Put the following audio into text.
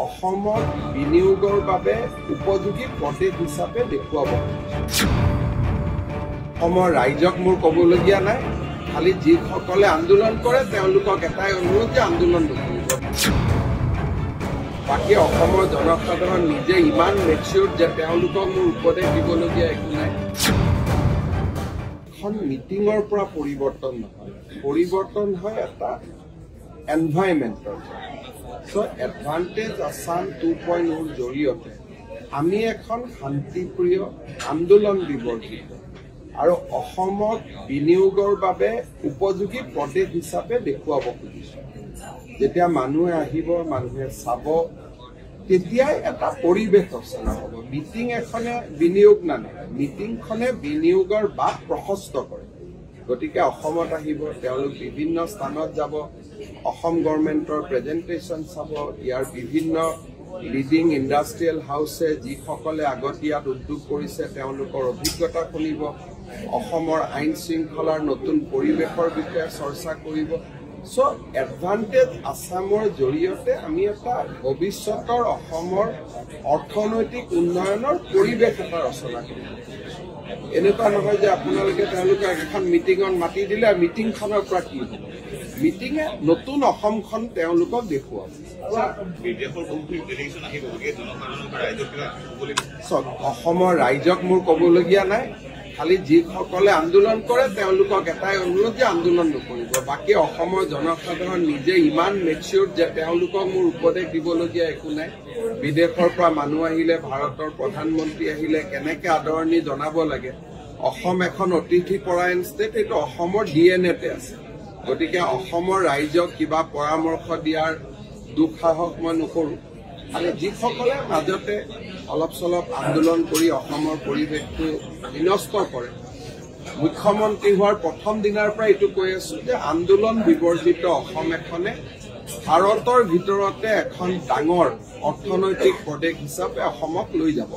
অসমত বিনিয়োগৰ বাবে উপযোগী প্ৰদেশ হিচাপে দেখুৱাব। অসমৰ ৰাইজক মোৰ ক'বলগীয়া নাই, খালি যিসকলে আন্দোলন কৰে তেওঁলোকক এটাই অনুৰোধ যে আন্দোলন নকৰিব। বাকী অসমৰ জনসাধাৰণ নিজে ইমান মেচিউৰ যে তেওঁলোকক মোৰ উপদেশ দিবলগীয়া একো নাই। এখন মিটিঙৰ পৰা পৰিৱৰ্তন নহয়, পৰিৱৰ্তন হয় এটা এনভাইৰনমেণ্টৰ। চ' এডভান্টেজ আছাম 2.0 জৰিয়তে আমি এখন শান্তিপ্ৰিয় আন্দোলন বিবৰ্জিত আৰু অসমক বিনিয়োগৰ বাবে উপযোগী প্ৰদেশ হিচাপে দেখুৱাব খুজিছো। যেতিয়া মানুহে আহিব, মানুহে চাব, তেতিয়াই এটা পৰিৱেশ ৰচনা হ'ব। মিটিং এখনে বিনিয়োগ নানে, মিটিংখনে বিনিয়োগৰ বাট প্ৰশস্ত কৰে। গতিকে অসমত আহিব, তেওঁলোক বিভিন্ন স্থানত যাব, অসম গভৰ্ণমেণ্টৰ প্ৰেজেণ্টেশ্যন চাব, ইয়াৰ বিভিন্ন লিডিং ইণ্ডাষ্ট্ৰিয়েল হাউচে যিসকলে আগতীয়াত উদ্যোগ কৰিছে তেওঁলোকৰ অভিজ্ঞতা শুনিব, অসমৰ আইন শৃংখলাৰ নতুন পৰিৱেশৰ বিষয়ে চৰ্চা কৰিব। চ' এডভান্টেজ আছামৰ জৰিয়তে আমি এটা ভৱিষ্যতৰ অসমৰ অৰ্থনৈতিক উন্নয়নৰ পৰিৱেশ এটা ৰচনা কৰিব। এনেকুৱা নহয় যে আপোনালোকে তেওঁলোকে এখন মিটিঙত মাতি দিলে, মিটিংখনৰ পৰা কি হ'ব? মিটিঙে নতুন অসমখন তেওঁলোকক দেখুৱাব। চাওক, অসমৰ ৰাইজক মোৰ ক'বলগীয়া নাই, খালি যিসকলে আন্দোলন কৰে তেওঁলোকক এটাই অনুৰোধ যে আন্দোলন নকৰিব। বাকী অসমৰ জনসাধাৰণ নিজে ইমান মেচিউৰ যে তেওঁলোকক মোৰ উপদেশ দিবলগীয়া একো নাই। বিদেশৰ পৰা মানুহ আহিলে, ভাৰতৰ প্ৰধানমন্ত্ৰী আহিলে কেনেকে আদৰণি জনাব লাগে। অসম এখন অতিথিপৰায়ণ ষ্টেট, এইটো অসমৰ DNA-তে আছে। গতিকে অসমৰ ৰাইজক কিবা পৰামৰ্শ দিয়াৰ দুঃসাহস মই নকৰোঁ। খালি যিসকলে মাজতে অলপ চলপ আন্দোলন কৰি অসমৰ পৰিৱেশটো বিনষ্ট কৰে, মুখ্যমন্ত্ৰী হোৱাৰ প্ৰথম দিনাৰ পৰা এইটো কৈ আছো যে আন্দোলন বিবৰ্জিত অসম এখনে ভাৰতৰ ভিতৰতে এখন ডাঙৰ অৰ্থনৈতিক প্ৰদেশ হিচাপে অসমক লৈ যাব।